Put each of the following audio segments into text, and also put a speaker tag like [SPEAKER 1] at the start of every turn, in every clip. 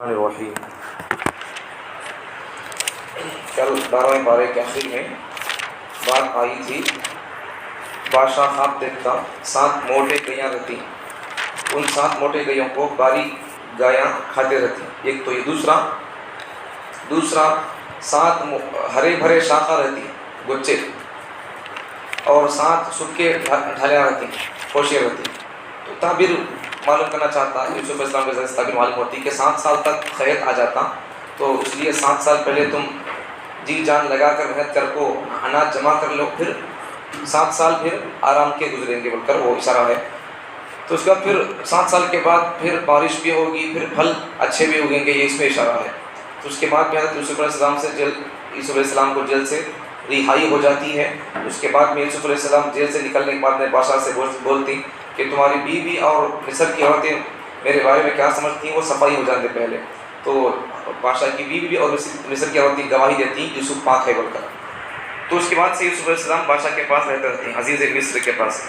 [SPEAKER 1] الرحیم۔ کل 12ویں پارے کے آخر میں بات آئی تھی، بادشاہ خواب دیکھتا 7 موٹے گیاں رہتی، ان 7 موٹے گیوں کو باریک گایاں کھاتے رہتی، ایک تو یہ دوسرا 7 ہرے بھرے شاخہ رہتی گچے، اور 7 سکے ڈھالیاں رہتی خوشیاں رہتی۔ تو تعبیر معلوم کرنا چاہتا یوسف علیہ السلام کے ذریعے تعبیر معلوم ہوتی کہ 7 سال تک خیرت آ جاتا، تو اس لیے 7 سال پہلے تم جی جان لگا کر محنت کر کو اناج جمع کر لو، پھر 7 سال پھر آرام کے گزریں گے بول کر وہ اشارہ ہے۔ تو اس کا پھر 7 سال کے بعد پھر بارش بھی ہوگی، پھر پھل اچھے بھی اگیں گے، یہ اس میں اشارہ ہے۔ تو اس کے بعد میں حضرت یوسف علیہ السلام سے یوسف علیہ السلام کو جیل سے رہائی ہو جاتی ہے۔ اس کے بعد میں یوسف علیہ السلام جیل سے نکلنے کے بعد میں بادشاہ سے بولتی کہ تمہاری بیوی اور مصر کی عورتیں میرے بارے میں کیا سمجھتی ہیں، وہ صفائی ہو جانے پہلے۔ تو بادشاہ کی بیوی اور مصر کی عورتیں گواہی دیتی یوسف پاک ہے بول کر۔ تو اس کے بعد سے یوسف علیہ السلام بادشاہ کے پاس رہتے رہتے ہیں، عزیز مصر کے پاس۔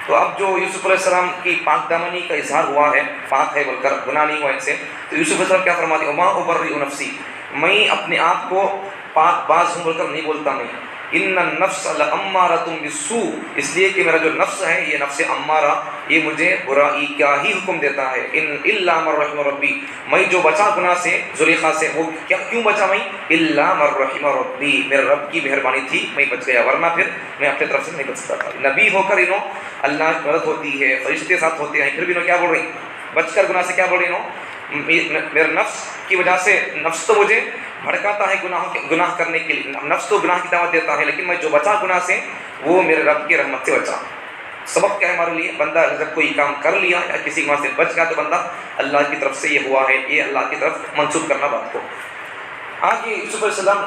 [SPEAKER 1] تو اب جو یوسف علیہ السلام کی پاک دامنی کا اظہار ہوا ہے، پاک ہے بول کر، گناہ نہیں ہوا ان سے، تو یوسف علیہ السلام کیا فرماتے ہیں، وما ابرئ نفسی، میں اپنے آپ کو پاک باز ہوں بول کر نہیں بولتا میں، ان النفس لامارۃ بالسوء، اس لیے کہ میرا جو نفس ہے یہ نفس امارہ یہ مجھے برائی کا ہی حکم دیتا ہے، ان الا من رحم ربی، میں جو بچا گناہ سے زلیخا سے، وہ کیوں بچا میں، الا من رحم ربی، میرے رب کی مہربانی تھی میں بچ گیا، ورنہ پھر میں اپنے طرف سے نہیں بچ سکتا تھا۔ نبی ہو کر انہوں اللہ کی مدد ہوتی ہے، فرشتے ساتھ ہوتے ہیں، پھر بھی انہوں کیا بول رہی، بچ کر گناہ سے کیا بول رہی انہوں، میرے نفس کی وجہ سے، نفس تو مجھے بھڑکاتا ہے گناہ کرنے کے لیے، نفس تو گناہ کی دعوت دیتا ہے، لیکن میں جو بچا گناہ سے وہ میرے رب کی رحمت سے بچا۔ سبق کیا ہے ہمارے لیے، بندہ جب کوئی کام کر لیا یا کسی گناہ سے بچ گیا تو بندہ اللہ کی طرف سے یہ ہوا ہے، یہ اللہ کی طرف منسوب کرنا بات کو۔ آگے یوسف علیہ السلام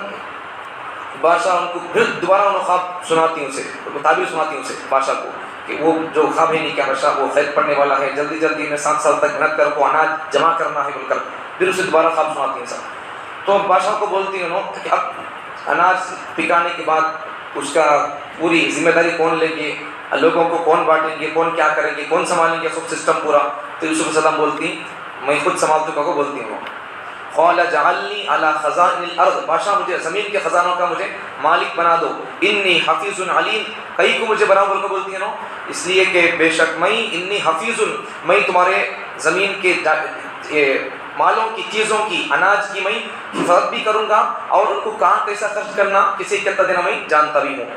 [SPEAKER 1] بادشاہ ان کو پھر دوبارہ انہوں خواب سناتی ان سے، تعبیر سناتی ان سے بادشاہ کو کہ وہ جو خواب ہے نہیں کیا بادشاہ، وہ خیر پڑنے والا ہے، جلدی جلدی میں 7 سال تک محنت کر کو اناج جمع کرنا ہے بول کر، پھر اسے دوبارہ خواب سناتی ہیں سب۔ تو بادشاہ کو بولتی انہوں کہ اب اناج پکانے کے بعد اس کا پوری ذمہ داری کون لیں گے، لوگوں کو کون بانٹیں گے، کون کیا کریں گے، کون سنبھالیں گے سب سسٹم پورا۔ تو یوسف علیہ السلام بولتی میں خود سنبھال چکا کو بولتی ہوں، قال جعلنی علی خزائن الارض، بادشاہ مجھے زمین کے خزانوں کا مجھے مالک بنا دو، انی حفیظ علیم، کئی کو مجھے بناؤ بول کر بولتی ہے نا، اس لیے کہ بے شک میں انی حفیظ، میں تمہارے زمین کے مالوں کی، چیزوں کی، اناج کی میں حفاظت بھی کروں گا، اور ان کو کہاں کیسا خرچ کرنا، کسی کتنا دینا میں جانتا بھی ہوں،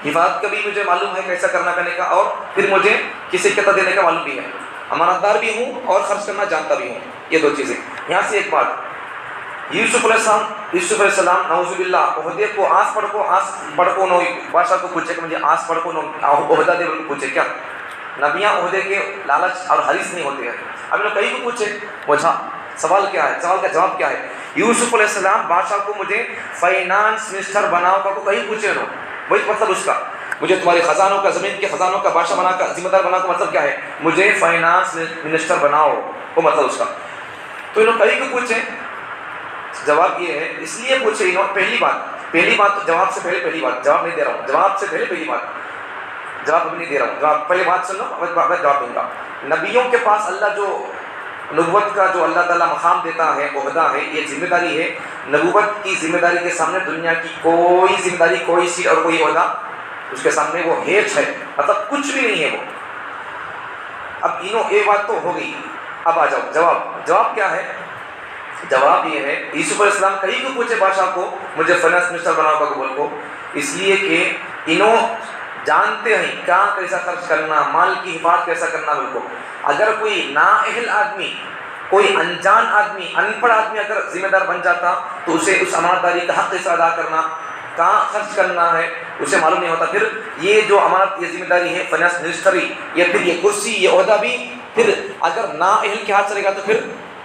[SPEAKER 1] حفاظت کا بھی مجھے معلوم ہے کیسا کرنا کرنے کا، اور پھر مجھے کسی کتنا دینے کا معلوم بھی ہے، امانت دار بھی ہوں اور خرچ کرنا جانتا بھی ہوں، یہ 2 چیزیں۔ یہاں سے ایک بات، یوسف علیہ السلام نعوذ باللہ عہدے کو آس پڑھ کو بادشاہ کو پوچھے کہ مجھے آس پڑھ کو عہدہ دے کو پوچھے، کیا نبیاں عہدے کے لالچ اور حریص نہیں ہوتے ہیں۔ اب انہوں کہیں کو پوچھے وجہ، سوال کیا ہے، سوال کا جواب کیا ہے، یوسف علیہ السلام بادشاہ کو مجھے فائنانس منسٹر بناؤ کا کو کہیں پوچھے انہوں، وہی مطلب اس کا، مجھے تمہارے خزانوں کا، زمین کے خزانوں کا بادشاہ بنا کر، ذمہ دار بنا کا مطلب کیا ہے، مجھے فائنانس منسٹر بناؤ، وہ مطلب اس کا۔ تو انہوں کہیں کو پوچھے، جواب یہ ہے اس لیے پوچھے انہوں، پہلی بات جواب سے پہلے جواب نہیں دے رہا ہوں، جواب سے پہلے پہلی بات، جواب ابھی نہیں دے رہا ہوں، جواب پہلے بات سن لو، میں جواب دوں گا۔ نبیوں کے پاس اللہ جو نبوت کا جو اللہ تعالیٰ مقام دیتا ہے، عہدہ ہے، یہ ذمہ داری ہے، نبوت کی ذمہ داری کے سامنے دنیا کی کوئی ذمہ داری، کوئی سیٹ اور کوئی عہدہ اس کے سامنے وہ ہیچ ہے، مطلب کچھ بھی نہیں ہے وہ۔ اب انہوں یہ بات تو ہو گئی، اب آ جاؤ جواب کیا ہے، جواب یہ ہے، یوسف علیہ السلام کہیں کو پوچھے بادشاہ کو مجھے فائنانس منسٹر بناؤ کا بول کو، اس لیے کہ انہوں جانتے ہیں کہاں کیسا خرچ کرنا، مال کی حفاظت کیسا کرنا بول کو۔ اگر کوئی نااہل آدمی، کوئی انجان آدمی، ان پڑھ آدمی اگر ذمہ دار بن جاتا تو اسے اس امانت داری کا حق کیسا ادا کرنا، کہاں خرچ کرنا ہے اسے معلوم نہیں ہوتا۔ پھر یہ جو امانت، یہ ذمہ داری ہے فائنانس منسٹری، یا پھر یہ کرسی، یہ عہدہ بھی پھر اگر نااہل کے ہاتھ چلے گا تو پھر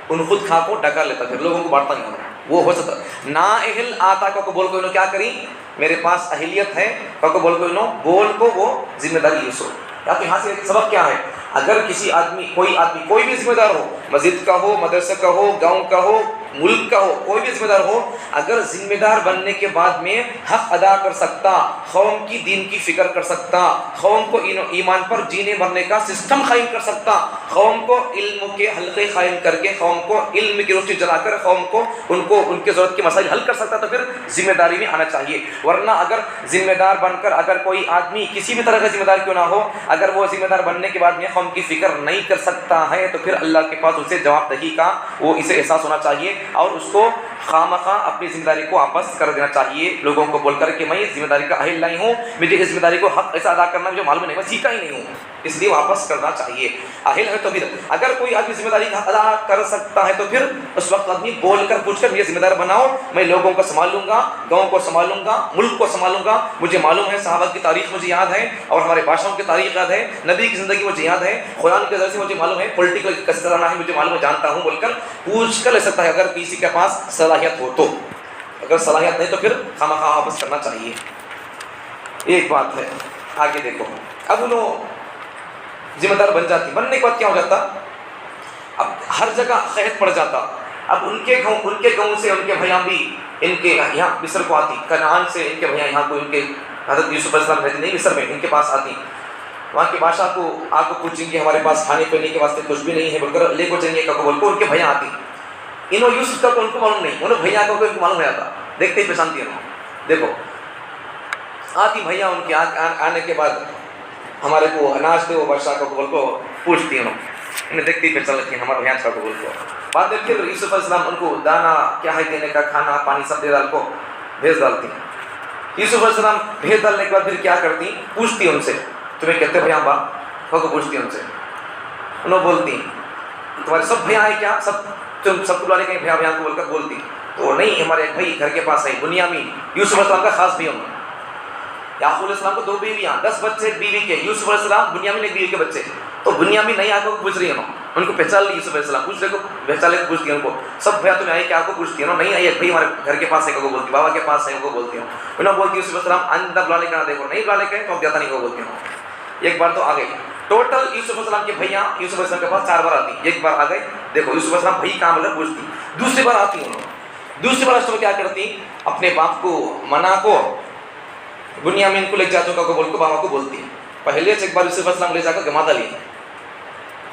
[SPEAKER 1] ان خود کھا کو ڈکا لیتا، پھر لوگوں کو بانٹتا نہیں ہونا، وہ ہو سکتا نااہل آتا کو بول کو انہوں کیا کری، میرے پاس اہلیت ہے کو بول کو انہوں بول کو وہ ذمہ داری یہ سو۔ یا تو یہاں سے سبق کیا ہے، اگر کسی آدمی، کوئی بھی ذمہ دار ہو، مسجد کا ہو، مدرسے کا ہو، گاؤں کا ہو، ملک کا ہو، کوئی بھی ذمہ دار ہو، اگر ذمہ دار بننے کے بعد میں حق ادا کر سکتا، قوم کی دین کی فکر کر سکتا، قوم کو ایمان پر جینے مرنے کا سسٹم قائم کر سکتا، قوم کو علم کے حلقے قائم کر کے، قوم کو علم کی روشنی جلا کر قوم کو ان کے ضرورت کے مسائل حل کر سکتا، تو پھر ذمہ داری میں آنا چاہیے۔ ورنہ اگر ذمہ دار بن کر اگر کوئی آدمی کسی بھی طرح کا ذمہ دار کیوں نہ ہو، اگر وہ ذمہ دار بننے کے بعد میں قوم کی فکر نہیں کر سکتا ہے، تو پھر اللہ کے پاس اسے جواب دہی کا وہ اسے احساس ہونا چاہیے، اور اس کو خواہ اپنی ذمہ داری کو واپس کر دینا چاہیے، لوگوں کو بول کر کہ میں اس ذمہ داری کا اہل نہیں ہوں، مجھے اس ذمہ داری کو حق ایسا ادا کرنا مجھے معلوم نہیں، میں سیکھا ہی نہیں ہوں، اس لیے واپس کرنا چاہیے۔ اہل ہے تو پھر اگر کوئی آدمی ذمہ داری کا ادا کر سکتا ہے، تو پھر اس وقت آدمی بول کر پوچھ کر مجھے ذمہ دار بناؤ، میں لوگوں کو سنبھالوں گا، گاؤں کو سنبھالوں گا، ملک کو سنبھالوں گا، مجھے معلوم ہے صحابہ کی تاریخ مجھے یاد ہے، اور ہمارے بادشاہوں کی تاریخ یاد ہے، نبی کی زندگی مجھے یاد ہے، قرآن کے ذریعے سے مجھے معلوم ہے، پولیٹیکل کس طرح ہے مجھے معلوم ہے، جانتا ہوں، بول کر پوچھ کر لے سکتا ہے، اگر کسی کے پاس صلاحیت ہو تو۔ اگر صلاحیت نہیں تو پھر خواہ واپس کرنا چاہیے۔ ایک بات ہے، آگے دیکھو، اب انہوں ذمہ دار بن جاتی، بننے کے بعد کیا ہو جاتا، اب ہر جگہ قحط پڑ جاتا، اب ان کے گاؤں سے ان کے بھیاں بھی ان کے یہاں مصر کو آتی، کنعان سے ان کے بھیاں یہاں کو ان کے حضرت یوسف علیہ السلام رہتے نہیں مصر میں، ان کے پاس آتی، وہاں کے بادشاہ کو آ کو پوچھیں گے ہمارے پاس کھانے پینے کے واسطے کچھ بھی نہیں ہے، بول کر لے کو چاہیے کا بول کو ان کے بھیاں آتی، انہوں یوسف کا کو ان کو معلوم نہیں، انہوں بھیاں کو ان کو معلوم ہو جاتا، دیکھتے ہی پہچانتی انہوں، دیکھو آتی بھیاں ان کے آنے کے بعد ہمارے کو اناج دے، وہ بادشاہ کو بول کو پوچھتی انہیں دیکھتی پھر چل لیتی ہیں ہمارے یہاں کو بول کو، بعد میں پھر یوسف علیہ السلام ان کو دانا کیا ہے دینے کا، کھانا پانی سب دے ڈال کو بھیج ڈالتی ہیں۔ یوسف علیہ السلام بھیج ڈالنے کے بعد پھر کیا کرتی، پوچھتی ان سے تمہیں کہتے بھیاں با کو پوچھتی ان سے، انہوں بولتی تمہارے سب بھیاں ہیں کیا، تم سب کو لانے کہیں بھیاں کو بول کر بولتی، تو نہیں ہمارے ایک بھائی گھر کے پاس ہے بنیامین، یوسف علیہ السلام کا خاص بھائی ہوں، یعقوب علیہ السلام کو 2 بیویاں 10 بچے ایک بیوی کے، یوسف علیہ السلام بنیامین ایک بیوی کے بچے، تو بنیامین نہیں آ کو پوچھ رہی ہے ان کو پہچان لی، یوسف علیہ السلام پوچھ رہے کو پہچان لے پوچھتی ہے ان کو، سب بھیا تمہیں آئی کیا کو پوچھتی ہے نہیں آئی بھائی ہمارے گھر کے پاس ہے کو بولتی، بابا کے پاس ہے کو بولتی ہوں، انہوں بولتی یوسف علیہ السلام اندر بلا لے کر دیکھو، نہیں بلا لے کے تو اب جاتا نہیں کو بولتی ہوں۔ ایک بار تو آ گئی، ٹوٹل یوسف علیہ السلام کے بھیاں یوسف علیہ السلام کے پاس 4 بار آتی، ایک بار آ گئی، دیکھو یوسف علیہ السلام بھائی کام مطلب پوچھتی، دوسری بار آتی انہوں، دوسری بار اس کیا کرتی، اپنے باپ کو منا کو بنیامین کو لے جاتے کو بول کو بابا کو بولتی، پہلے سے ایک بار یوسف علیہ السلام لے جا کر گما ڈالی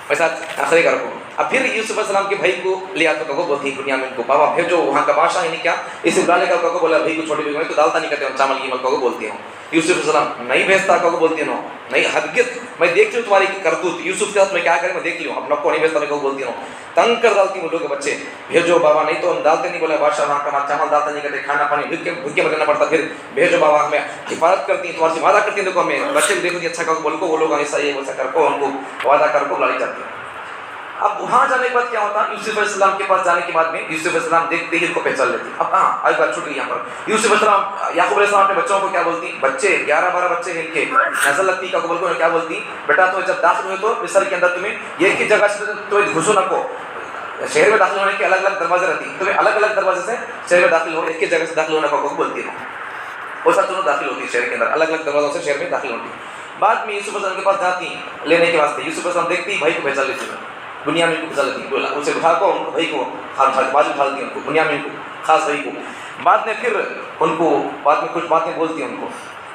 [SPEAKER 1] ایسا آخری کر کو، اب پھر یوسف علیہ السلام کے بھائی کو لے آتے کو بولتی بنیامین کو، بابا بھیجو وہاں کا بادشاہ نہیں کیا اسے بلا لے کر کو بولا بھائی کو چھوٹی بیوی میں تو ڈالتا نہیں کرتے چاول کی مل کو بولتی ہوں، یوسف علیہ السلام نہیں بھیجتا کو بولتی ہوں، نہیں ہرگز میں دیکھتی ہوں تمہاری کرتوت، یوسف کے ساتھ میں کیا کریں میں دیکھ لوں، اپنا کو نہیں بھیجتا میں کو بولتی ہوں، تنگ کر ڈالتی ہوں لوگ کے بچے، بھیجو بابا نہیں تو ہم ڈالتے نہیں، بولے بادشاہ وہاں کا چاول ڈالتا نہیں کرتے، کھانا پانی بھوکے مرنا پڑتا، پھر بھیجو بابا ہمیں حفاظت کرتی ہیں تمہاری سے وعدہ کرتی ہیں، دیکھو ہمیں بچے بھی دیکھو اچھا کہ بول کو وہ لوگ ایسا یہ ویسا کر کو ان کو وعدہ کر کو لائی جاتی ہے۔ اب وہاں جانے کے بعد کیا ہوتا، یوسف علیہ السلام کے پاس جانے کے بعد میں یوسف علیہ السلام دیکھتے ہی ان کو پہچان لیتی، اب ہاں آج بات چھوٹ گئی یہاں پر، یوسف علیہ السلام یعقوب علیہ السلام اپنے بچوں کو کیا بولتی، بچے 11-12 بچے ہیں ان کے، نظر لگتی کا بول کو کیا بولتی، بیٹا تو جب داخل ہوئے تو مصر کے اندر تمہیں ایک ہی جگہ سے تو گھسو نہ کو، شہر میں داخل ہونے کے الگ الگ دروازے رہتی، تمہیں الگ الگ دروازے سے شہر میں داخل ہو، ایک ہی جگہ سے داخل ہونے کو بولتی ہے، وہ سب دونوں داخل ہوتی ہے شہر کے اندر، الگ الگ دروازوں سے شہر میں داخل ہوتی ہے۔ بعد میں یوسف علیہ السلام کے پاس جاتی لینے کے واسطے، یوسف علیہ السلام دیکھتی بھائی کو پہچان لیتی، بنیامین کو پہچان لیتی، بولا اسے اٹھا کو ان کو بھائی کو بازو اٹھا دیتی ان کو، بنیامین کو خاص بھائی کو، بعد میں پھر ان کو بعد میں کچھ باتیں بولتی ہیں ان کو،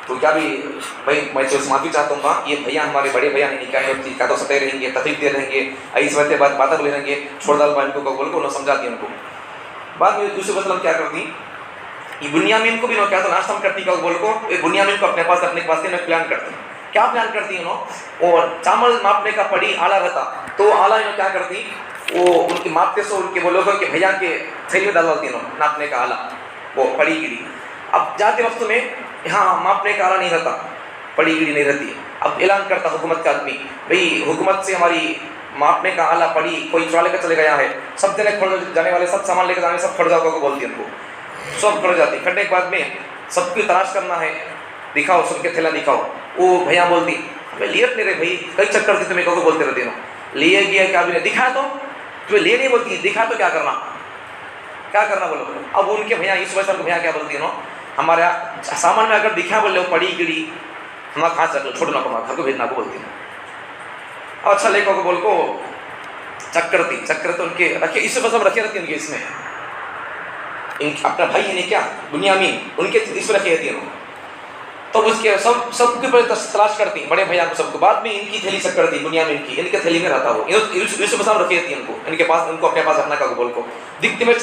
[SPEAKER 1] تو کیا بھی بھائی میں تو معافی چاہتا ہوں گا، یہ بھیا ہمارے بڑے بھیا نہیں نکاح ہوتی کا تو ستے رہیں گے، تکلیف دے رہیں گے، اس وقت بعد باتیں بولے رہیں گے، چھوڑ ڈال بھائی کو بول کو انہوں سمجھاتی ان کو۔ بعد میں یوسف علیہ السلام کیا کرتی، یہ بنیامین کو بھی انہوں کیا تو ناشتہ کرتی کا بول کو، بنیامین کو اپنے پاس رکھنے کے واسطے میں پلان کرتی، کیا پلان کرتی انہوں، اور چاول ناپنے کا پڑی آلہ رہتا تو آلہ انہوں کیا کرتی، وہ ان کی ماپتے سو ان کے وہ لوگوں کے بھیا کے تھیلی میں ڈالتی انہوں ناپنے کا آلہ، وہ پڑی گری، اب جاتے وقت میں یہاں ماپنے کا آلہ نہیں رہتا، پڑی گری نہیں رہتی، اب اعلان کرتا حکومت کا آدمی بھئی حکومت سے ہماری ماپنے کا آلہ پڑی کوئی چرا لے کر چلے گیا ہے، سب جنے کھڑ جانے والے سب سامان لے کر جانے سب کھڑ جاؤ کو بولتی ان کو، سب کھڑ جاتی، کھڑنے کے بعد میں سب کی تلاش کرنا ہے، دکھاؤ سب کے تھیلا دکھاؤ، وہ بھیا بولتی میں لیٹ نہیں رہے بھائی کئی چکر تھے تمہیں کو بولتے رہتے ہو، لیے گیا کیا بھی نہیں دکھا تو تمہیں لے نہیں بولتی، دکھا تو کیا کرنا بولو، اب ان کے بھیا اس وجہ سے بھیا کیا بولتی ہے ہمارے سامان میں اگر دکھا بول لو پڑی گڑی ہمارا کھانس رکھ لو چھوڑنا کو گھر کو بھیجنا کو بولتی ہیں، اور اچھا لے کو بول کو چکر تو ان کے رکھے اس وجہ رکھے رہتی ان کے اس میں اپنا بھائی ہے نہیں کیا بنیامین، ان کے اس پر رکھے تھے تو اس کے سب کے پہلے تلاش کرتی بڑے بھیا کو سب کو، بعد میں ان کی تھیلی چیک کرتی بنیامین کی، ان کے تھیلی میں رہتا وہ یوسف علیہ السلام رکھی تھی ان کو، ان کے پاس، ان کو اپنے پاس رکھنا کا بول کو دکھتے میں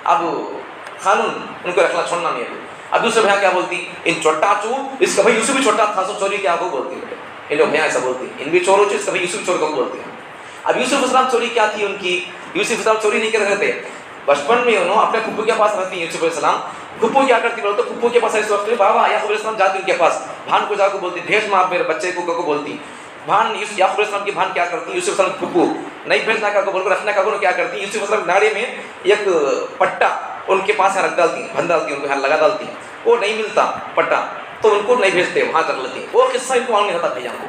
[SPEAKER 1] اب قانون ان کو رکھنا چھوڑنا نہیں ہے۔ اب دوسرے بھیا کیا بولتی ان چھوٹا چور اس کا بھائی یوسف بھی چھوٹا تھا سو چوری کیا کو بولتی ہے، ان لوگ بھیا ایسا بولتی ان بھی چور ہو اس کا بھائی یوسف چور کو بولتے ہیں۔ اب یوسف علیہ السلام چوری کیا تھی ان کی، یوسف علیہ السلام چوری نہیں کر رہے تھے، بچپن میں انہوں اپنے پھپھو کے پاس رہتی ہیں یوسف علیہ السلام، پھپھو کیا کرتی بولتے پھپھو کے پاس اس وقت بابا یعقوب علیہ السلام جاتی ان کے پاس، بھان کو جا کو بولتی بھیج ماں میرے بچے کو بولتی، بھان یعقوب علیہ السلام کی بھان کیا کرتی یوسف علیہ السلام پھپھو نہیں بھیجنا کا بول کر رکھنا کا کیا کرتی یوسف علیہ السلام ناڑے میں ایک پٹا ان کے پاس رکھ ڈالتی بند ڈالتی ان کو لگا ڈالتی، وہ نہیں ملتا پٹا تو ان کو نہیں بھیجتے وہاں کر لیتی، وہ قصہ ان کو معلوم نہیں ہوتا بھیا کو۔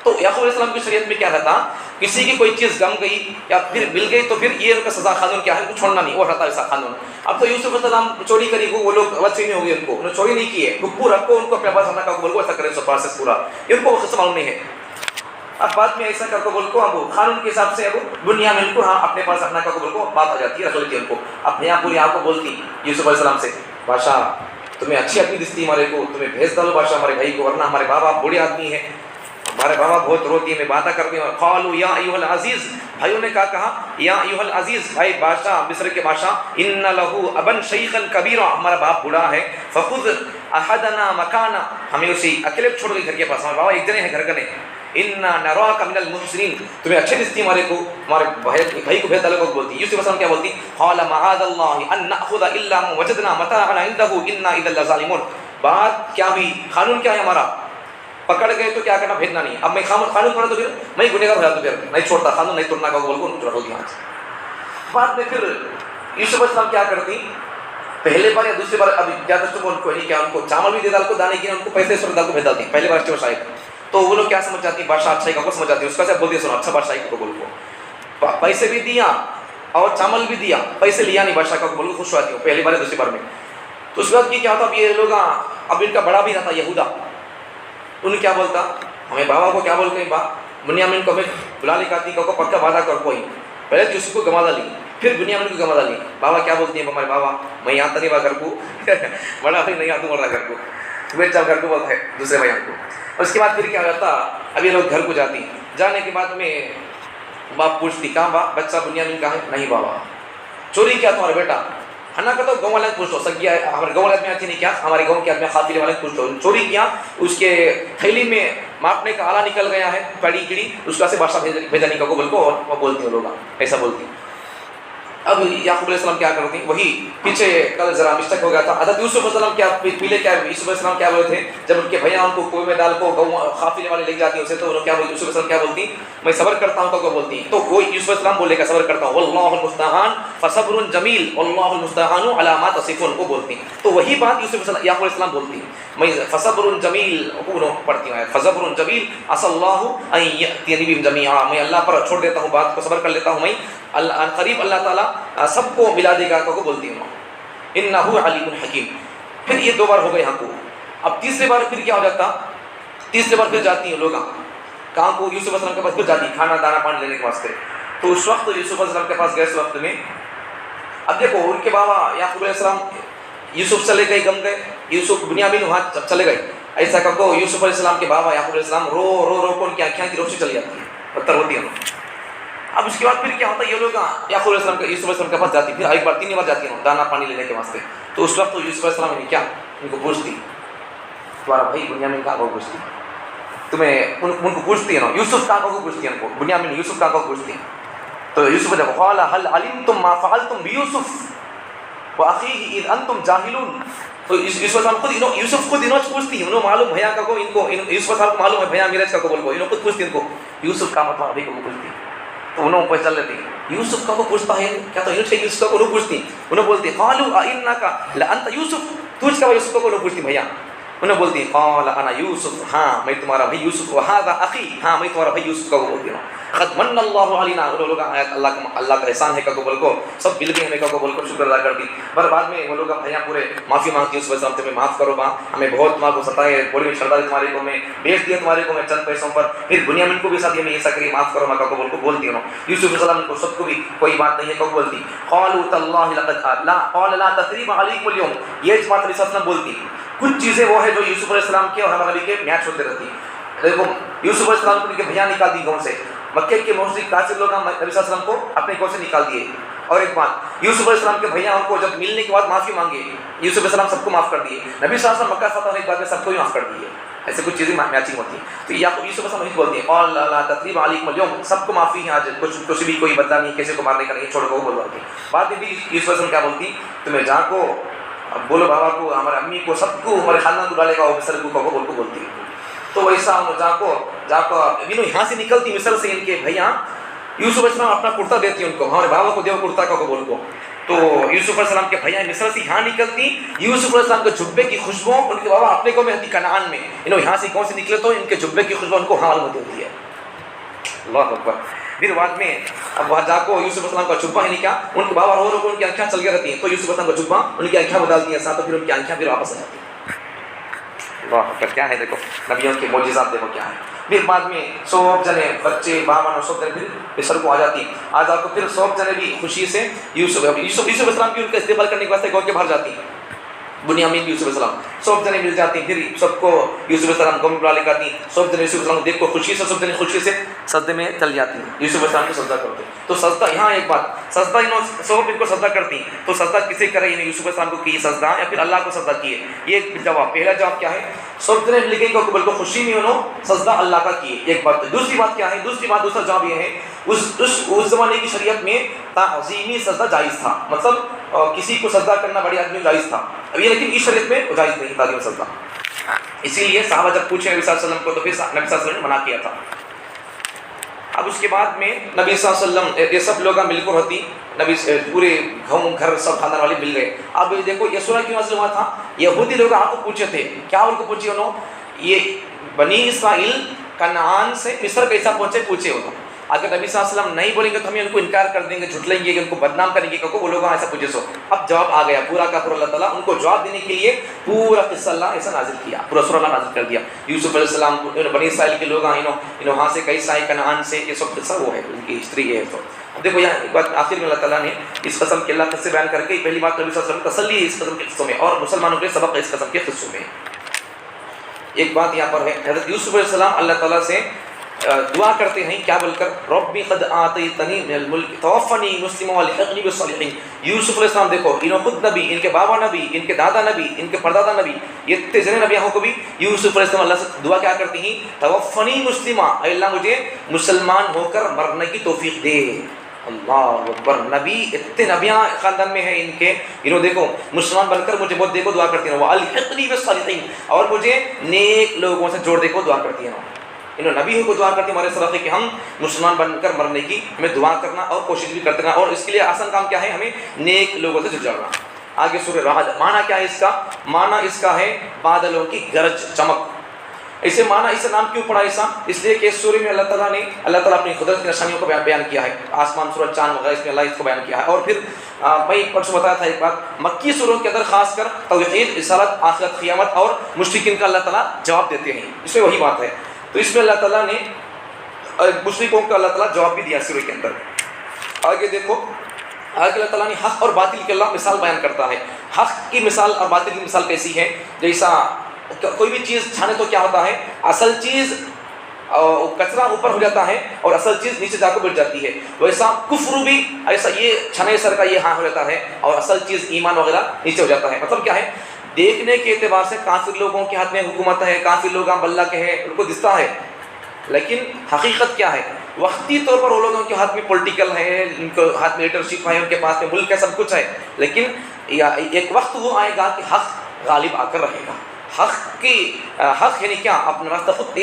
[SPEAKER 1] تو یعقوب علیہ السلام کی شریعت میں کیا رہتا کسی کی کوئی چیز گم گئی یا پھر مل گئی تو پھر یہ ان کا سزا قانون کیا ہے ان کو چھوڑنا نہیں، وہ رہتا ایسا قانون۔ اب تو یوسف علیہ السلام چوری کری وہ لوگ ویسے نہیں ہو گئے، ان کو انہوں نے چوری نہیں کی ہے، پھپھو رکھو ان کو اپنے پاس رکھنا کا بول کو ایسا کرے سو پروسیس پورا، ان کو وہ قصہ معلوم نہیں ہے۔ اب بعد میں ایسا کر کو بول کو اب قانون کے حساب سے اب دنیا میں ان کو ہاں اپنے پاس رکھنا کا بول کو بات آ جاتی ہے، رکھ لیتی ہے ان کو۔ اب یہاں پوری آپ کو بولتی یوسف علیہ السلام سے بادشاہ تمہیں اچھی آدمی دستی ہمارے کو، تمہیں بھیج ڈالو بادشاہ ہمارے بھائی کو، ورنہ ہمارے بابا بوڑھے آدمی ہیں، ہمارے بابا بہت روتی ہے، میں باتیں کرتی ہوں۔ قالوا یا ایھا العزیز، بھائیوں نے کہا یا ایھا العزیز بھائی بادشاہ مصر کے بادشاہ، ان لہ ابا شیخا کبیرا، ہمارا باپ بوڑھا ہے، فخذ احدنا مکانا، ہمیں اسی اکیلے چھوڑ کے گھر کے پاس، ہمارے بابا ایک جنے ہیں گھر کنے، انا نراک من المحسنین، تمہیں اچھے دستی ہمارے کو، ہمارے بھائی کو بھیج ڈالو کو بولتی۔ یوسف علیہ السلام کیا بولتی قال معاذ اللہ ان ناخذ الا ما وجدنا متاعنا عنده انا اذا لظالمون، بات کیا ہوئی قانون کیا ہے ہمارا، پکڑ گئے تو کیا کرنا بھیجنا نہیں، اب میں قانون توڑا تو پھر میں گنہگار ہو جاتا، پھر نہیں چھوڑتا قانون نہیں توڑنا کا بول کو رکھو یہاں سے۔ بعد میں پھر یوسف علیہ السلام کیا کرتی پہلے بار یا دوسری بار اب زیادہ تو ان کو نہیں کیا، ان کو چاول بھی دے ڈال کو دانے کی ان کو پیسے سر ڈال کو بھیج ڈالتی پہلے بار اسٹیور صاحب، تو وہ لوگ کیا سمجھ جاتی بادشاہ اچھائی کا کو سمجھ جاتی، اس کا سے بولتی سنو اچھا بادشاہی کو بول کو پیسے بھی دیا اور چاول بھی دیا، پیسے لیا نہیں بادشاہ کا بول کو خوش ہوتی ہوں پہلی بار دوسری بار میں۔ تو اس وقت کی کیا ہوتا اب یہ لوگ اب ان کا بڑا بھی رہتا یہودا، انہوں کیا بولتا ہمیں بابا کو کیا بول کے بنیامین کو ہمیں بلا لکھاتی کو پکا وعدہ کر کوئی، پہلے تو یوسف کو گما ڈالی پھر بنیامین کو گما ڈالی، بابا کیا بولتی ہیں ہمارے بابا میں یہاں تک نہیں با گھر کو بڑا بھائی نہیں آتا مرا گھر کو، تمہیں چل گھر کو بولتا ہے دوسرے بھائی کو۔ اور اس کے بعد پھر کیا ہوتا اب یہ لوگ گھر کو جاتی، جانے کے بعد میں باپ پوچھتی کہاں با بچہ بنیامین کہاں ہے، نہیں بابا چوری کیا تمہارا بیٹا، ہنا کا تو گاؤں والے پوچھ لو سکیا ہمارے گاؤں والے آدمی نہیں کیا، ہمارے گاؤں کے آدمی قافلے والے پوچھ لو چوری کیا، اس کے تھیلی میں ماپنے کا آلہ نکل گیا ہے پڑی کڑی، اس کا سے بادشاہ بھیجنے کا کو بول کو، اور وہ بولتی ہیں لوگ ایسا بولتی۔ اب یعقوب علیہ السلام کیا کرتی وہی پیچھے کل ذرا مسٹیک ہو گیا تھا، حضرت یوسف علیہ السلام کیا پیلے کیا یوسف علیہ السلام کیا بولے تھے جب ان کے بھیا ان کو کنویں میں ڈال کو گاؤں قافلے والے لے جاتے ہیں اسے، تو انہوں کیا بولتی یوسف علیہ السلام کیا بولتی میں صبر کرتا ہوں تو بولتی، تو وہ یوسف علیہ السلام بولے گا صبر کرتا ہوں واللہ المستعان فصبر جمیل واللہ المستعان علی ما تصفون کو بولتی، تو وہی بات یوسف یعقوب علیہ السلام بولتی میں فصبر جمیل کو پڑھتی ہوں فصبر جمیل عسى اللہ ان یأتینی بہم جمیعا، میں اللہ پر چھوڑ دیتا ہوں بات کو صبر کر لیتا ہوں میں قریب اللہ تعالیٰ سب کو ملا دے گا کو بولتی ہوں انہ علیم حکیم۔ پھر یہ دو بار ہو گئے یہاں کو، اب تیسرے بار پھر کیا ہو جاتا تیسرے بار پھر جاتی ہیں لوگ کہاں کو یوسف علیہ السلام کے پاس پھر جاتی کھانا دانا پانی لینے کے واسطے، تو اس وقت یوسف علیہ السلام کے پاس گئے اس وقت میں اب دیکھو ان کے بابا یعقوب علیہ السلام یوسف چلے گئے گم گئے، یوسف بنیامین وہاں چلے گئے، ایسا کہ کو یوسف علیہ السلام کے بابا یعقوب علیہ السلام رو رو رو کو ان کی آنکھیں کی روشنی چلی جاتی ہے پتھر ہوتی ہے۔ اب اس کے بعد پھر کیا ہوتا ہے یہ لوگ یعقوب علیہ السلام کے یوسف علیہ السلام کے پاس جاتی، پھر ایک بار تین بار جاتی ہیں دانا پانی لینے کے واسطے، تو اس وقت یوسف علیہ السلام نے کیا ان کو پوچھتی تمہارا بھائی بنیامین کہاں کو پوچھتی، تمہیں ان کو پوچھتی ہے نا یوسف کہاں کو پوچھتی ہے ان کو بنیامین یوسف کہاں کو پوچھتی ہیں، تو یوسف نے قال هل علمتم ما فعلتم بيوسف واخيه اذ انتم جاهلون، تو یوسف خود یوسف خود انہوں پوچھتی ہیں، انہوں معلوم بھیا کا کو ان کو یوسف صاحب کو معلوم ہے بھیا میراج کا کو بول کو انہوں خود پوچھتی ان کو یوسف کا مطلب ابھی کو پوچھتی، تو انہوں پہ چل لیتی یوسف کا کو پوچھتا ہے کیا، تو یوسف کا کو پوچھتی انہوں بولتی قالوا انک لانت یوسف، تجھ کا یوسف کو پوچھتی بھیا انہیں بولتی ہیں قال انا یوسف، ہاں میں تمہارا بھائی یوسف، وہذا اخی، ہاں میں تمہارا بھائی یوسف کا وہ بولتی ہوں، قد من اللہ علینا، وہ لوگ آیت اللہ کا احسان ہے کا بول کو سب مل گئے ہمیں کا بول کو شکر ادا کر دی۔ پر بعد میں وہ لوگ بھائیاں پورے معافی مانگتی یوسف علیہ السلام سے، معاف کرو ماں، ہمیں بہت تمہارے کو ستائے، بڑی میں شرداری تمہارے کو میں بیچ دیا تمہارے کو میں چند پیسوں پر، پھر بنیامین کو بھی ساتھ ہمیں ایسا کری معاف کرو ماں کا بول کو بولتی ہوں۔ یوسف علیہ السلام کو سب کو بھی کوئی بات نہیں ہے کو بولتی، قالوا تاللہ لقد لا قال لا تثریب علیکم اليوم، یہ جماعت علیہ السلام بولتی کچھ چیزیں وہ ہے جو یوسف علیہ السلام کے اور ہمارے نبی کے میچ ہوتے رہتی ہیں۔ دیکھو یوسف علیہ السلام کو ان کے بھیا نکال دی گاؤں سے، مکے کے مشرک کافر لوگ نبی صلی اللہ علیہ وسلم کو اپنے گاؤں سے نکال دیے۔ اور ایک بات یوسف علیہ السلام کے بھیا ان کو جب ملنے کے بعد معافی مانگے، یوسف علیہ السلام سب کو معاف کر دیے، نبی صلی اللہ علیہ وسلم مکہ فتح ہونے کے بعد میں سب کو ہی معاف کر دیے۔ ایسے کچھ چیزیں میچنگ ہوتی ہیں، تو یا تو یوسف علیہ السلام بولتے ہیں قال لا تثریب علیکم اليوم، سب کو معافی ہے آج، کچھ بھی کوئی بدلا نہیں، کسی کو مارنے کا نہیں، چھوڑ کو بولوا کے۔ بعد میں بھی یوسف علیہ السلام کیا بولتی، تمہیں جا کو بولو بابا کو، ہمارے امی کو، سب کو، ہمارے خاندان کو ڈالے گا وہ مصر کو بول کو بولتی ہے۔ تو ویسا جا کو یہاں سے نکلتی مصر سے ان کے بھیا، یوسف علیہ السلام اپنا کرتا دیتی ان کو، ہمارے بابا کو دیو کرتا کا بول کو۔ تو یوسف علیہ السلام کے بھیا مصر سے یہاں نکلتی، یوسف علیہ السلام کے جبے کی خوشبو ان کے بابا اپنے کو میں ہوتی کنعان میں، انہوں یہاں سے کون سے نکلے تو ان کے جبے کی خوشبو ان کو حال ہوتی ہوتی ہے۔ اللہ اکبر۔ پھر بعد میں اب وہاں جا کو یوسف علیہ السلام کا جبہ ہی نکلا، ان کے بابا رو کو ان کی آنکھیں چل گئی رہتی ہیں، تو یوسف علیہ السلام کا جبہ ان کی آنکھیں بدلتی ہیں ساتھ، پھر ان کی آنکھیں پھر واپس آ جاتی ہیں۔ اللہ اکبر، کیا ہے دیکھو نبیوں کے معجزات، دیکھو کیا ہے۔ پھر بعد میں سب جنے بچے بابا سب جنے پھر مصر کو آ جاتی، آ جا کو پھر سب جنے بھی خوشی سے یوسف علیہ السلام کی ان کا استقبال کرنے کے واسطے گاؤں کے باہر جاتی، بنیامین بھی یوسف علیہ السلام سب جنے مل جاتی، پھر سب کو یوسف علیہ السلام گاؤں میں بلا لے کے آتی، سب جنے یوسف علیہ السلام کو دیکھ کو خوشی سے سب جنے خوشی سے سجدے میں چل جاتی، یوسف علیہ السلام کو سجدہ کرتے۔ تو سجدہ یہاں ایک بات، سجدہ انہوں سب ان کو سجدہ کرتی، تو سجدہ کسے کرے، یعنی یوسف علیہ السلام کو کی سجدہ یا پھر اللہ کو سجدہ کیے، یہ جواب۔ پہلا جواب کیا ہے، سب جنے مل گئی کو بلکہ خوشی میں انہوں سجدہ اللہ کا کیے، ایک بات۔ دوسری بات کیا ہے، دوسرا جواب یہ ہے اس زمانے کی شریعت میں تعظیمی سجدہ جائز تھا، مطلب کسی کو سجدہ کرنا بڑی آدمی جائز تھا، اب یہ لیکن اس شریعت میں جائز نہیں تعظیم سجدہ، اسی لیے صحابہ جب پوچھے نبی صلی اللہ علیہ وسلم کو تو پھر نبی صلی اللہ علیہ وسلم نے منع کیا تھا۔ اب اس کے بعد میں نبی صلی اللہ علیہ وسلم یہ سب لوگ مل کر ہوتی، نبی پورے گھر سب خاندان والے مل گئے۔ اب دیکھو یہ سورہ کیوں نازل ہوا تھا، یہودی لوگ آپ کو پوچھے تھے، کیا ان کو پوچھے انہوں، یہ بنی اسرائیل کنعان سے مصر کیسا پہنچے پوچھے انہوں۔ اگر نبی صلی اللہ علیہ وسلم نہیں بولیں گے تو ہمیں ان کو انکار کر دیں گے، جھٹلیں گے، ان کو بدنام کریں گے، کیونکہ وہ لوگ ایسا پوچھے سو۔ اب جواب آ گیا پورا کا پورا، اللہ تعالیٰ ان کو جواب دینے کے لیے پورا قصہ اللہ ایسا نازل کیا، پورا سورہ اللہ نازل کر دیا۔ یوسف علیہ السلام کو بنی اسرائیل کے لوگ انہوں وہاں سے کئی سائے کنعان سے، یہ سب قصہ وہ ہے، ان کی ہسٹری ہے۔ تو دیکھو یہاں ایک بات آخر میں اللہ تعالیٰ نے اس قسم کے اللہ قصے بیان کر کے پہلی بات نبی صلی اللہ علیہ وسلم تسلی ہے اس قسم کے قصوں میں، اور مسلمانوں کے سبق ہے اس قسم کے قصوں میں۔ ایک بات یہاں پر ہے، حضرت یوسف علیہ السلام اللہ تعالیٰ سے دعا کرتے ہیں کیا بول کر، ربی قد آتیتنی من الملک توفنی مسلما والحقنی بالصالحین۔ یوسف علیہ السلام دیکھو انہوں خود نبی، ان کے بابا نبی، ان کے دادا نبی، ان کے پردادا نبی، یہ اتنے نبیوں کو بھی یوسف علیہ السلام اللہ سے دعا کیا کرتی ہیں، توفنی مسلما، اے اللہ مجھے مسلمان ہو کر مرنے کی توفیق دے۔ اللہ اکبر، نبی اتنے نبیاں خاندان میں ہیں ان کے، انہوں دیکھو مسلمان بن کر مجھے بہت دیکھو دعا کرتی ہیں، والحقنی بالصالحین، اور مجھے نیک لوگوں سے جوڑ دیکھو دعا کرتی ہیں۔ انہوں نبی ہو کو دعا کرتی ہمارے صلاح کہ ہم مسلمان بن کر مرنے کی ہمیں دعا کرنا اور کوشش بھی کرتے رہنا، اور اس کے لیے آسان کام کیا ہے، ہمیں نیک لوگوں سے جڑنا۔ آگے سورہ رعد، معنی کیا ہے اس کا، معنی اس کا ہے بادلوں کی گرج چمک۔ اسے معنی اسے نام کیوں پڑا ایسا، اس لیے کہ اس سورہ میں اللہ تعالیٰ اپنی قدرت کی نشانیوں کو بیان کیا ہے، آسمان سورج چاند وغیرہ اس میں اللہ اس کو بیان کیا ہے۔ اور پھر میں پرسوں بتایا تھا ایک بات، مکی سوروں کے اندر خاص کر توحید، رسالت، آخرت، قیامت اور مشرکین کا اللہ تعالیٰ جواب دیتے ہیں، اس میں وہی بات ہے۔ تو اس میں اللہ تعالیٰ نے مشرکوں کا اللہ تعالیٰ جواب بھی دیا سورہ کے اندر۔ آگے دیکھو، آگے اللہ تعالیٰ نے حق اور باطل کی اللہ مثال بیان کرتا ہے۔ حق کی مثال اور باطل کی مثال کیسی ہے، جیسا کوئی بھی چیز چھانے تو کیا ہوتا ہے، اصل چیز کچرا اوپر ہو جاتا ہے اور اصل چیز نیچے جا کے بیٹھ جاتی ہے، ویسا کفر بھی ایسا، یہ چھنے سر کا یہ ہاں ہو جاتا ہے اور اصل چیز ایمان وغیرہ نیچے ہو جاتا ہے۔ مطلب کیا ہے، دیکھنے کے اعتبار سے کافر لوگوں کے ہاتھ میں حکومت ہے، کافر لوگ اللہ کے ہیں، ان کو دستا ہے، لیکن حقیقت کیا ہے، وقتی طور پر وہ لوگوں کے ہاتھ میں پولیٹیکل ہے، ان کے ہاتھ میں لیڈرشپ ہے، ان کے پاس میں ملک ہے، سب کچھ ہے، لیکن ایک وقت وہ آئے گا کہ حق غالب آ کر رہے گا۔ حق یعنی کیا، اپنا راستہ خود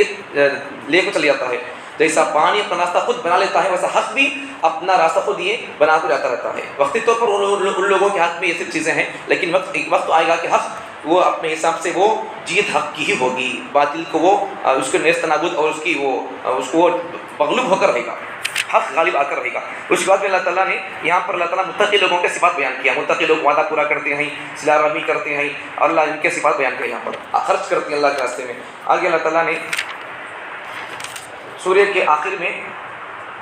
[SPEAKER 1] لے کو چل جاتا ہے، جیسا پانی اپنا راستہ خود بنا لیتا ہے ویسا حق بھی اپنا راستہ خود یہ بنا کر جاتا رہتا ہے۔ وقتی طور پر ان لوگوں کے ہاتھ میں یہ سب چیزیں ہیں، لیکن ایک وقت آئے گا کہ حق وہ اپنے حساب سے وہ جیت حق کی ہی ہوگی، باطل کو وہ اس کے نیست نابود اور اس کو وہ مغلوب ہو کر رہے گا، حق غالب آ کر رہے گا۔ اس کے بعد میں اللہ تعالیٰ نے یہاں پر اللہ تعالیٰ متقی لوگوں کے صفات بیان کیا، متقی لوگ وعدہ پورا کرتے ہیں، صلہ رحمی کرتے ہیں، اور اللہ ان کے صفات بیان کیا، یہاں پر خرچ کرتے ہیں اللہ کے راستے میں۔ آگے اللہ تعالیٰ نے سورہ کے آخر میں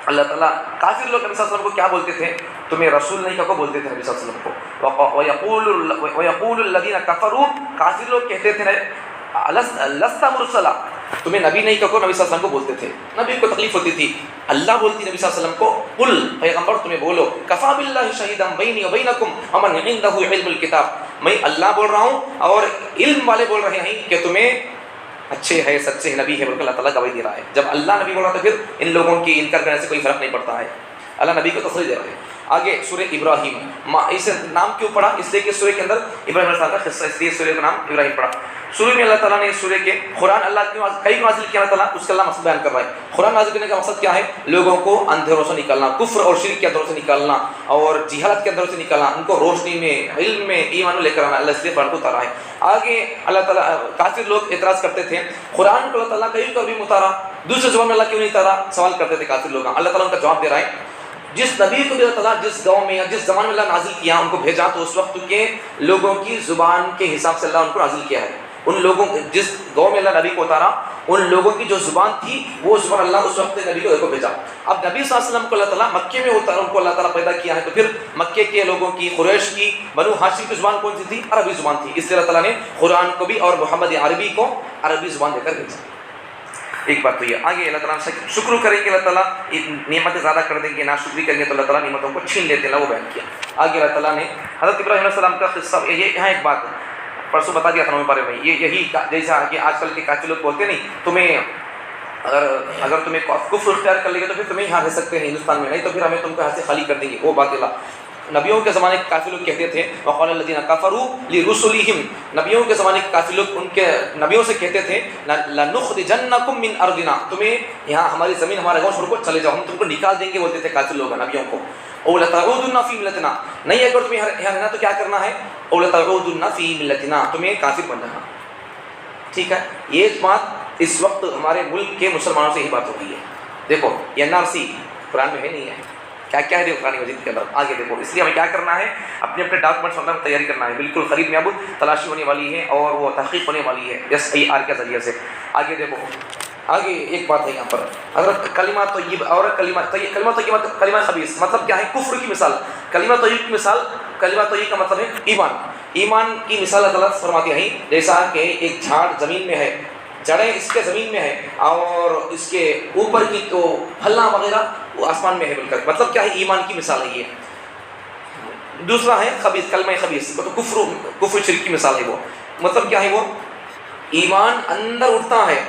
[SPEAKER 1] اللہ تعالیٰ کافر لوگ نبی صلی اللہ علیہ وسلم کو کیا بولتے تھے؟ تمہیں رسول نہیں کہو بولتے تھے نبی صلی اللہ علیہ وسلم کو۔ وَيَقُولُ الَّذِينَ كَفَرُوا، کافر لوگ کہتے تھے لَسْتَ مُرْسَلًا، تمہیں نبی نہیں کہو نبی صلی اللہ علیہ وسلم کو بولتے تھے۔ نبی کو تکلیف ہوتی تھی، اللہ بولتی نبی صلی اللہ علیہ وسلم کو قل، پیغمبر تمہیں بولو کفا باللہ شہیدا بینی وبینکم ومن عنده علم الکتاب، میں اللہ بول رہا ہوں اور علم والے بول رہے ہیں کہ تمہیں اچھے ہے، سچے نبی ہے، بلکہ اللہ تعالیٰ گواہی دے رہا ہے۔ جب اللہ نبی بول رہا ہے تو پھر ان لوگوں کی انکار کرنے سے کوئی فرق نہیں پڑتا ہے، اللہ نبی کو تصریح دے رہا ہے۔ آگے سورہ ابراہیم، اس نام کیوں پڑھا؟ اس لیے کہ سورہ کے اندر ابراہیم علیہ السلام کا قصہ، اس لیے سورہ کا نام ابراہیم پڑھا۔ سورہ میں اللہ تعالیٰ نے اس سورہ کے قرآن اللہ کئی نازل کیا، اللہ تعالیٰ اس کا اللہ مقصد بیان کر رہا ہے۔ قرآن نازل کرنے کا مقصد کیا ہے؟ لوگوں کو اندھیروں سے نکالنا، کفر اور شرک کے اندروں سے نکالنا اور جہالت کے اندروں سے نکالنا، ان کو روشنی میں، علم میں، ایمان میں لے کر آنا، اللہ اس لیے قرآن کو اتارا ہے۔ آگے اللہ تعالیٰ کافر لوگ اعتراض کرتے تھے قرآن کو اللہ تعالیٰ کہیں کبھی اتارا، دوسرے زبان میں اللہ کیوں نہیں اتارا، سوال کرتے تھے کافر لوگ۔ اللہ تعالیٰ ان کا جواب دے رہا ہے، جس نبی کو بھی اللہ تعالیٰ جس گاؤں میں یا جس زمان میں اللہ نازل کیا ان کو بھیجا تو اس وقت کے لوگوں کی زبان کے حساب سے اللہ ان کو نازل کیا ہے۔ ان لوگوں جس گاؤں میں اللہ نبی کو اتارا ان لوگوں کی جو زبان تھی وہ زبان اللہ اس وقت نبی کو بھیجا۔ اب نبی صلی اللہ علیہ وسلم کو اللہ تعالیٰ مکے میں اتارا، ان کو اللہ تعالیٰ پیدا کیا ہے، تو پھر مکے کے لوگوں کی، قریش کی، بنو ہاشم کی زبان کون سی تھی؟ عربی زبان تھی، اس لیے اللہ تعالیٰ نے قرآن کو بھی اور محمد عربی کو عربی زبان دے کر بھیجا۔ ایک بات تو یہ۔ آگے اللہ تعالیٰ شکر کریں گے اللہ تعالیٰ نعمتیں زیادہ کر دیں گے، ناشکری کریں گے تو اللہ تعالیٰ نعمتوں کو چھین لیتے ہیں، وہ بیان کیا۔ آگے اللہ تعالیٰ نے حضرت ابراہیم علیہ السلام کا قصہ، یہ یہاں ایک بات پرسوں بتا دیا تھا نویں پارے میں، یہی جیسا کہ آج کل کے کافر لوگ بولتے نہیں، تمہیں اگر تمہیں کفر اختیار کر لے گے تو پھر تمہیں یہاں رہ سکتے ہیں ہندوستان میں، نہیں تو پھر ہمیں تم کو یہاں سے خالی کر دیں گے، وہ بات اللہ نبیوں کے زمانے کے کافر لوگ کہتے تھے، وقال الذین کفروا لرسلہم، نبیوں کے زمانے کے کافر لوگ ان کے نبیوں سے کہتے تھے لنخرجنکم من ارضنا، تمہیں یہاں ہماری زمین ہمارا گاؤں چھوڑ کر چلے جاؤ، ہم تم کو نکال دیں گے، بولتے تھے کافر لوگ نبیوں کو۔ او لتعودن فی ملتنا، نہیں اگر تمہیں یہاں رہنا تو کیا کرنا ہے؟ او لتعودن فی ملتنا، تمہیں کافر بن جانا۔ ٹھیک ہے، یہ بات اس وقت ہمارے ملک کے مسلمانوں سے ہی بات ہو رہی ہے۔ دیکھو یہ NRC قرآن میں ہے نہیں ہے، کیا کیا ہے دیکھو قرآن مجید کے اندر، آگے دیکھو۔ اس لیے ہمیں کیا کرنا ہے؟ اپنے ڈاکومنٹس وغیرہ تیاری کرنا ہے، بالکل قریب میں اب تلاشی ہونے والی ہے اور وہ تحقیق ہونے والی ہے SIR کے ذریعے سے۔ آگے دیکھو، آگے ایک بات ہے یہاں پر، حضرت کلمہ طیب اور کلمہ طیب، کلمہ خبیث مطلب کیا ہے؟ کفر کی مثال۔ کلمہ طیب کی مثال، کلمہ طیب کا مطلب ہے ایمان۔ ایمان کی مثال اللہ تعالیٰ فرماتے ہیں جیسا کہ ایک جھاڑ زمین میں ہے، جڑیں اس کے زمین میں ہے اور اس کے اوپر کی تو پھلنا وغیرہ وہ آسمان میں ہے، بول کر مطلب کیا ہے؟ ایمان کی مثال ہے یہ۔ دوسرا ہے خبیث، کلمہ خبیث تو کفر شرک کی مثال ہے، وہ مطلب کیا ہے؟ وہ ایمان اندر اٹھتا ہے،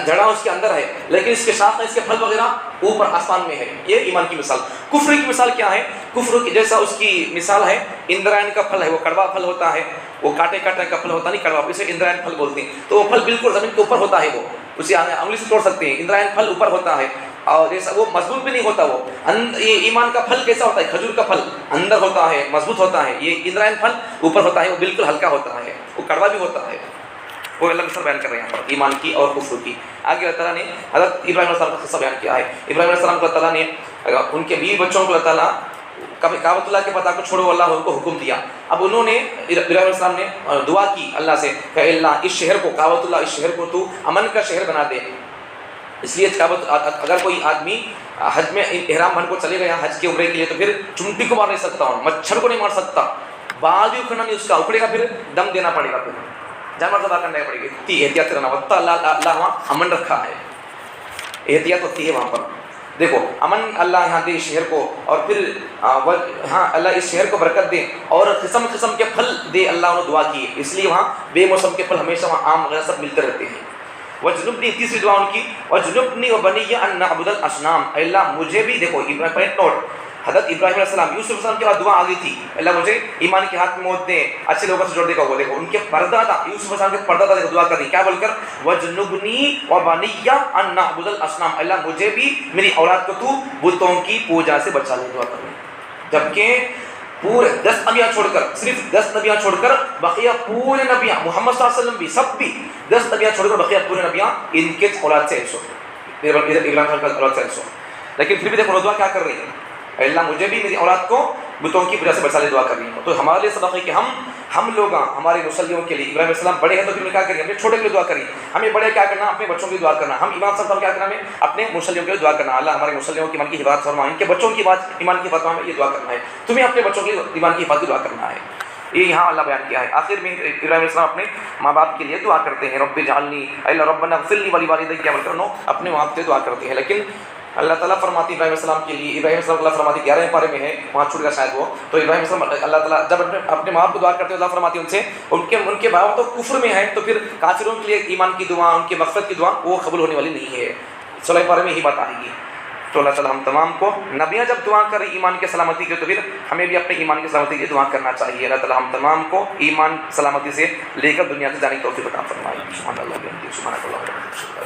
[SPEAKER 1] جڑا اس کے اندر ہے لیکن اس کے ساتھ اس کے پھل وغیرہ اوپر آسمان میں ہے، یہ ایمان کی مثال۔ کفر کی مثال کیا ہے؟ کفر کی جیسا اس کی مثال ہے اندرائن کا پھل ہے، وہ کڑوا پھل ہوتا ہے، وہ کاٹے کا پھل ہوتا نہیں، کڑوا، اسے اندرائن پھل بولتے ہیں، تو وہ پھل بالکل زمین کے اوپر ہوتا ہے، وہ اسے انگلی سے توڑ سکتے ہیں، اندرائن پھل اوپر ہوتا ہے اور جیسا وہ مضبوط بھی نہیں ہوتا۔ وہ یہ ایمان کا پھل کیسا ہوتا ہے؟ کھجور کا پھل اندر ہوتا ہے، مضبوط ہوتا ہے، یہ اندرائن پھل اوپر ہوتا ہے، وہ بالکل ہلکا ہوتا ہے، وہ کڑوا بھی ہوتا ہے۔ وہ اللہ مثال بیان کر رہے ہیں یہاں پر ایمان کی اور کفر کی۔ آگے اللہ تعالیٰ نے حضرت ابراہیم علیہ السلام کا قصہ بیان کیا ہے۔ ابراہیم علیہ السلام کو اللہ تعالیٰ نے ان کے بیوی بچوں کو اللہ تعالیٰ کعبۃ اللہ کے پتہ کو چھوڑو، اللہ ان کو حکم دیا۔ اب انہوں نے ابراہیم علیہ السلام نے دعا کی اللہ سے کہ اللہ اس شہر کو، کعبۃ اللہ اس شہر کو تو امن کا شہر بنا دے۔ اس لیے اگر کوئی آدمی حج میں احرام بن کو چلے گیا حج کے عمرے کے لیے تو پھر چمٹی کو مار نہیں سکتا، مچھر کو نہیں مار سکتا، بال بھی اکھڑنا نہیں، اس کا اکھڑے گا پھر دم دینا پڑے گا، پھر جانور ذبح کرنا پڑے گی، اتنی احتیاط کرنا ہوتا۔ اللہ وہاں امن رکھا ہے، احتیاط ہوتی ہے وہاں پر۔ دیکھو امن اللہ یہاں دے اس شہر کو، اور پھر ہاں اللہ اس شہر کو برکت دے اور قسم قسم کے پھل دے، اللہ انہوں نے دعا کی، اس لیے وہاں بے موسم کے پھل ہمیشہ وہاں آم وغیرہ سب ملتے رہتے ہیں۔ وجنبنی، تیسری دعا ان کی، وجنبنی وبنی ان نعبد الاصنام، اللہ مجھے بھی، دیکھو پوائنٹ نوٹ، حضرت ابراہیم علیہ السلام، یوسف علیہ السلام کے بعد دعا آ گئی تھی، اللہ مجھے ایمان کے ہاتھ میں موت دے، اچھے لوگوں سے جوڑ دے گا۔ وہ دیکھو ان کے پردادا، یوسف علیہ السلام کے پردادا دیکھو دعا کر دی، کیا بول کر؟ وجنبنی وبنی ان نعبد الاصنام، اللہ مجھے بھی میری اولاد کو تو بتوں کی پوجا سے بچا لے، دعا کر رہے ہیں۔ جبکہ پورے 10 نبیاں چھوڑ کر، صرف 10 نبیاں چھوڑ کر بقیہ پورے نبیاں، محمد صلی اللہ علیہ وسلم بھی سب بھی 10 نبیاں چھوڑ کر بقیہ پورے نبیاں ان کے اولاد سے ایسو، ابراہیم کا اولاد سے ایسو. لیکن پھر بھی دیکھو دعا کیا کر رہی ہے، اے اللہ مجھے بھی میری اولاد کو بتوں کی وجہ سے بچا لے، دعا کر رہی ہوں. تو ہمارے لیے سبق ہے کہ ہم لوگ ہمارے مسلموں کے لیے، ابراہیم علیہ السلام بڑے ہیں تو پھر کیا کریے، اپنے چھوٹے کے لیے دعا کریے. ہمیں بڑے کیا کرنا، اپنے بچوں کی دعا کرنا. ہم امام صاحب کیا کرنا، ہمیں اپنے مسلموں کے لیے دعا کرنا، اللہ ہمارے مسلموں کی ایمان کی حفاظت فرما، ان کے بچوں کی ایمان کی حفاظت فرما، یہ دعا کرنا ہے. تمہیں اپنے بچوں کی ایمان کی حفاظت دعا کرنا ہے. یہ یہاں اللہ بیان کیا ہے. آخر میں ابراہیم علیہ السلام اپنے ماں باپ کے لیے دعا کرتے ہیں، رب اجعلنی، اے اللہ ربنا اغفر لی ولیوالدی، کیا بول کر اپنے ماں باپ سے دعا کرتے ہیں. لیکن اللہ تعالیٰ فرماتی ابراہیم علیہ السلام کے لیے، ابراہیم علیہ السلام اللہ فرماتی 11ویں پارے میں ہے، وہاں چھوٹ گیا شاید وہ، تو ابراہیم علیہ السلام اللہ تعالیٰ جب اپنے ماں باپ کو دعا کرتے ہیں، اللہ فرماتی ان سے، ان کے باپ تو کفر میں ہیں، تو پھر کافروں کے لیے ایمان کی دعا، ان کی مغفرت کی دعا وہ قبول ہونے والی نہیں ہے. 16ویں پارے میں یہی بات آئے گی. تو اللہ تعالیٰ ہم تمام کو، نبیاں جب دعا کریں ایمان کی سلامتی کے، تو پھر ہمیں بھی اپنے ایمان کی سلامتی کے دعا کرنا چاہیے. اللہ تعالیٰ ہم تمام کو ایمان سلامتی سے لے کر دنیا سے جانے کی توفیق عطا فرمائے. سبحان اللہ.